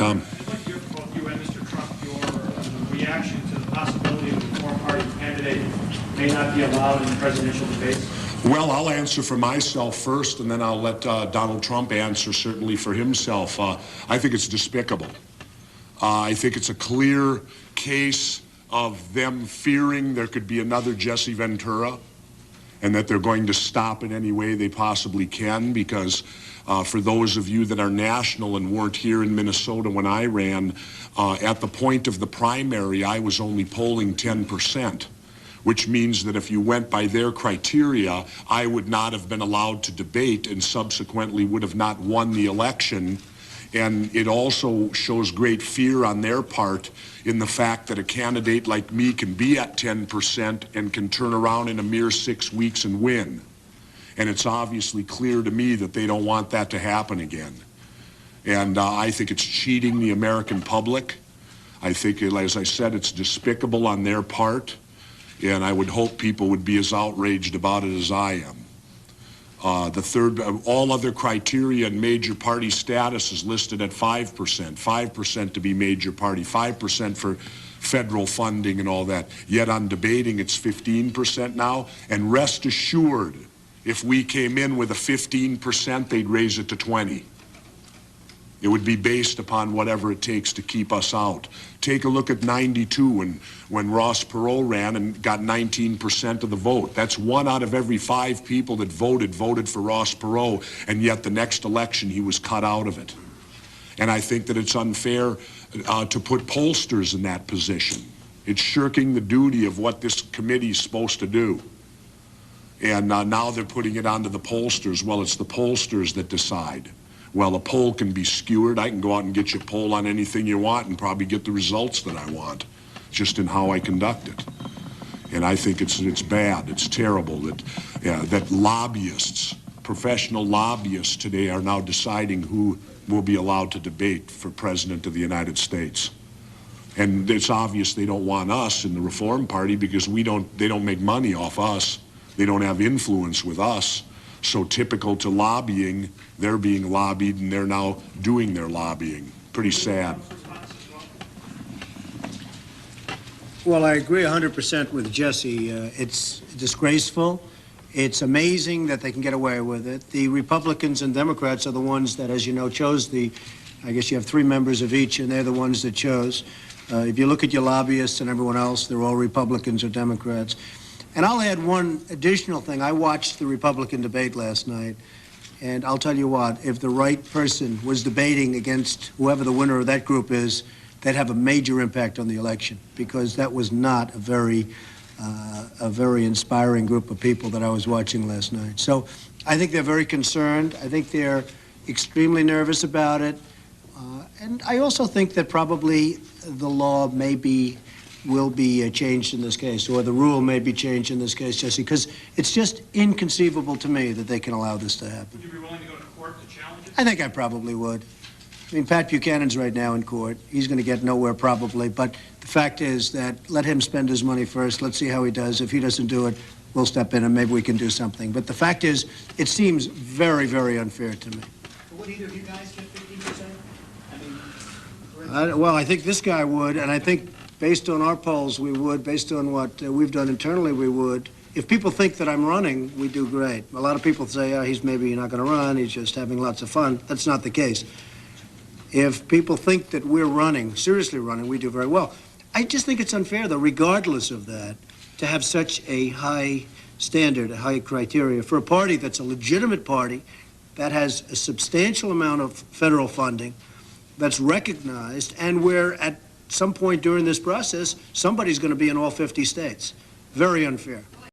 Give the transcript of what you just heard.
Tom. I'd like to hear from both you and Mr. Trump your reaction to the possibility of the Reform Party candidate may not be allowed in the presidential debates. Well, I'll answer for myself first, and then I'll let Donald Trump answer certainly for himself. I think it's despicable. I think it's a clear case of them fearing there could be another Jesse Ventura, and that they're going to stop in any way they possibly can, because for those of you that are national and weren't here in Minnesota when I ran, at the point of the primary, I was only polling 10%. Which means that if you went by their criteria, I would not have been allowed to debate and subsequently would have not won the election. And it also shows great fear on their part in the fact that a candidate like me can be at 10% and can turn around in a mere 6 weeks and win. And it's obviously clear to me that they don't want that to happen again. And I think it's cheating the American public. I think, as I said, it's despicable on their part. And I would hope people would be as outraged about it as I am. The third, all other criteria and major party status is listed at 5%. 5% to be major party, 5% for federal funding and all that. Yet on debating, it's 15% now. And rest assured, if we came in with a 15%, they'd raise it to 20%. It would be based upon whatever it takes to keep us out. Take a look at '92 when Ross Perot ran and got 19% of the vote. That's 1 out of every 5 people that voted for Ross Perot, and yet the next election he was cut out of it. And I think that it's unfair to put pollsters in that position. It's shirking the duty of what this committee is supposed to do. And now they're putting it onto the pollsters. Well, it's the pollsters that decide. Well, a poll can be skewered. I can go out and get you a poll on anything you want and probably get the results that I want, just in how I conduct it. And I think it's bad. It's terrible that lobbyists, professional lobbyists today are now deciding who will be allowed to debate for President of the United States. And it's obvious they don't want us in the Reform Party because they don't make money off us. They don't have influence with us. So typical to lobbying, they're being lobbied and they're now doing their lobbying. Pretty sad. Well, I agree 100% with Jesse. It's disgraceful. It's amazing that they can get away with it. The Republicans and Democrats are the ones that, as you know, chose I guess you have 3 members of each, and they're the ones that chose. If you look at your lobbyists and everyone else, they're all Republicans or Democrats. And I'll add one additional thing. I watched the Republican debate last night, and I'll tell you what, if the right person was debating against whoever the winner of that group is, they'd have a major impact on the election, because that was not a very inspiring group of people that I was watching last night. So I think they're very concerned. I think they're extremely nervous about it. And I also think that probably the law will be changed in this case, or the rule may be changed in this case, Jesse, because it's just inconceivable to me that they can allow this to happen. Would you be willing to go to court to challenge it? I think I probably would. I mean, Pat Buchanan's right now in court. He's going to get nowhere probably, but the fact is that let him spend his money first. Let's see how he does. If he doesn't do it, we'll step in and maybe we can do something. But the fact is, it seems very, very unfair to me. Would either of you guys get 15%? Well, I think this guy would, and I think based on our polls, we would. Based on what we've done internally, we would. If people think that I'm running, we do great. A lot of people say, oh, he's maybe not going to run. He's just having lots of fun. That's not the case. If people think that we're running, seriously running, we do very well. I just think it's unfair, though, regardless of that, to have such a high standard, a high criteria for a party that's a legitimate party that has a substantial amount of federal funding, that's recognized, and where at some point during this process, somebody's going to be in all 50 states. Very unfair.